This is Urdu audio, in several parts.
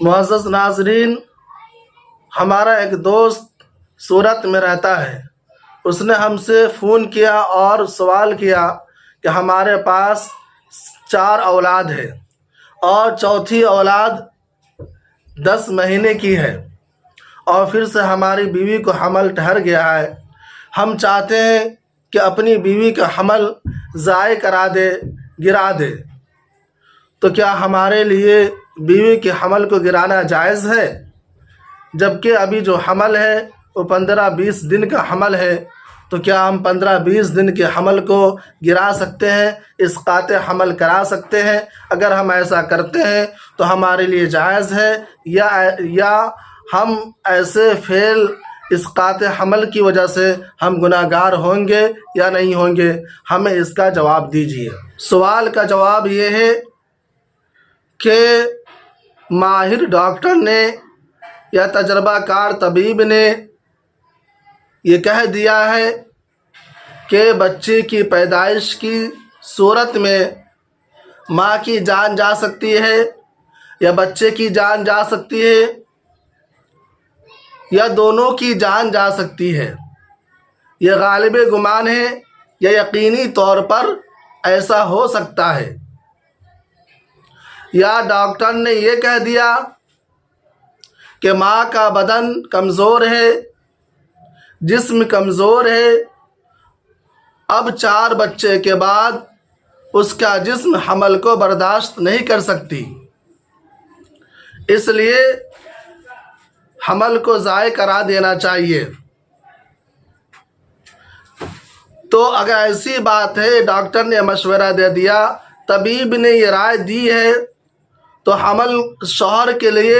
معزز ناظرین، ہمارا ایک دوست سورت میں رہتا ہے۔ اس نے ہم سے فون کیا اور سوال کیا کہ ہمارے پاس 4 اولاد ہے اور چوتھی اولاد 10 مہینے کی ہے اور پھر سے ہماری بیوی کو حمل ٹھہر گیا ہے۔ ہم چاہتے ہیں کہ اپنی بیوی کا حمل ضائع کرا دے، گرا دے، تو کیا ہمارے لیے بیوی کے حمل کو گرانا جائز ہے؟ جبکہ ابھی جو حمل ہے وہ 15-20 دن کا حمل ہے، تو کیا ہم 15-20 دن کے حمل کو گرا سکتے ہیں، اسقاط حمل کرا سکتے ہیں؟ اگر ہم ایسا کرتے ہیں تو ہمارے لیے جائز ہے یا ہم ایسے فعل اسقاط حمل کی وجہ سے ہم گناہ گار ہوں گے یا نہیں ہوں گے؟ ہمیں اس کا جواب دیجیے۔ سوال کا جواب یہ ہے کہ ماہر ڈاکٹر نے یا تجربہ کار طبیب نے یہ کہہ دیا ہے کہ بچے کی پیدائش کی صورت میں ماں کی جان جا سکتی ہے یا بچے کی جان جا سکتی ہے یا دونوں کی جان جا سکتی ہے۔ یہ غالب گمان ہے یا یقینی طور پر ایسا ہو سکتا ہے، یا ڈاکٹر نے یہ کہہ دیا کہ ماں کا بدن کمزور ہے، جسم کمزور ہے، اب 4 بچے کے بعد اس کا جسم حمل کو برداشت نہیں کر سکتی، اس لیے حمل کو ضائع کرا دینا چاہیے۔ تو اگر ایسی بات ہے، ڈاکٹر نے مشورہ دے دیا، طبیب نے یہ رائے دی ہے، تو حمل شوہر کے لیے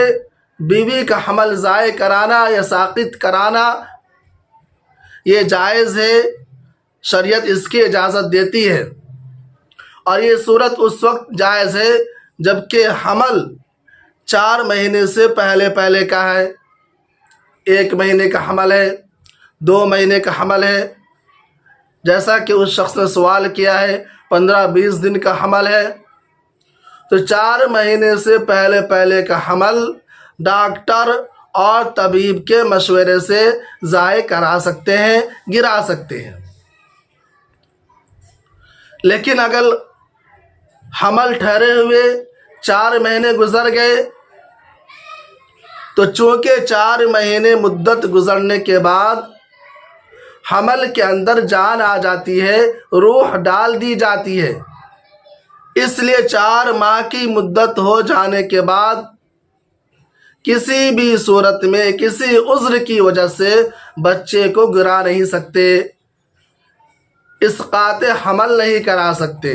بیوی کا حمل ضائع کرانا یا ساقط کرانا یہ جائز ہے، شریعت اس کی اجازت دیتی ہے۔ اور یہ صورت اس وقت جائز ہے جبکہ حمل 4 مہینے سے پہلے کا ہے، 1 مہینے کا حمل ہے، 2 مہینے کا حمل ہے، جیسا کہ اس شخص نے سوال کیا ہے 15-20 دن کا حمل ہے، تو 4 مہینے سے پہلے کا حمل ڈاکٹر اور طبیب کے مشورے سے ضائع کرا سکتے ہیں، گرا سکتے ہیں۔ لیکن اگر حمل ٹھہرے ہوئے 4 مہینے گزر گئے تو چونکہ 4 مہینے مدت گزرنے کے بعد حمل کے اندر جان آ جاتی ہے، روح ڈال دی جاتی ہے، اس لیے 4 ماہ کی مدت ہو جانے کے بعد کسی بھی صورت میں کسی عذر کی وجہ سے بچے کو گرا نہیں سکتے، اسقاط حمل نہیں کرا سکتے۔